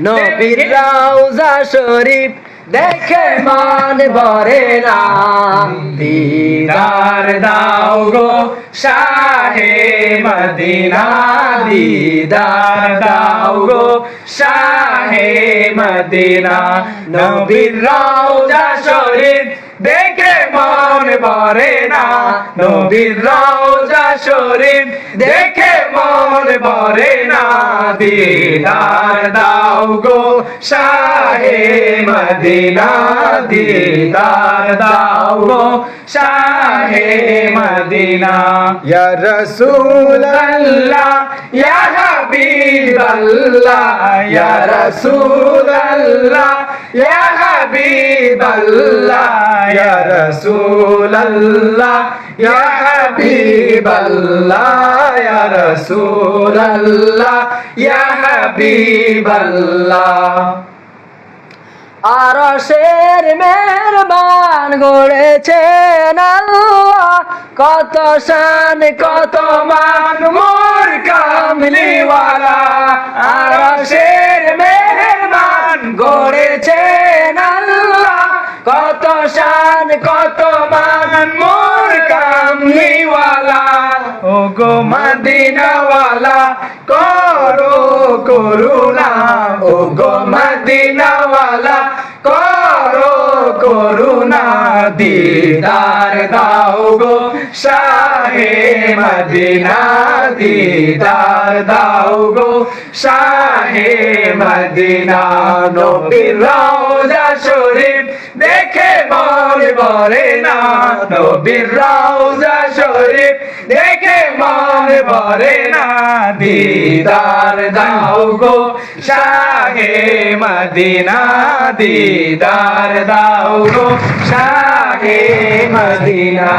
নবীর রওজা শরীফ দেখে মন ভরে না। দিদার দাও গো শাহে মদিনা, দিদার দাও গো শাহে মদিনা। নবীর রওজা শরীফ দেখে মন ভরে না, নবীর রওজা শরীফ দেখে মন ভরে না। দিদার দাও গো শাহে মদিনা, দিদার দাও গো শাহে মদিনা। ইয়া রাসূলুল্লাহ ইয়া হাবিবাল্লাহ, ইয়া রাসূলুল্লাহ ইয়া হাবিবাল্লাহ, ইয়া রাসূলুল্লাহ ইয়া হাবিবাল্লাহ, ইয়া রাসূলুল্লাহ ইয়া হাবিবাল্লাহ। আরশের মেহরবান গড়েছেন আল্লাহ, কত শান কত মান মোর কামলিওয়ালা। আরশের মেহরবান গড়েছেন আল্লাহ, কত শান কত মান মোর কামলিওয়ালা। ও গো মদিনাওয়ালা করো করুণা, ও গো মদিনাওয়ালা করো করুণা। দিদার দাও গো শাহে মদিনা, দিদার দাও গো শাহে মদিনা। নবীর রওজা শরীফ দেখে মন ভরে না, নবীর রওজা শরীফ দেখে মন ভরে না। দিদার দাও গো শাহে মদিনা, দিদার দাও গো শাহে মদিনা।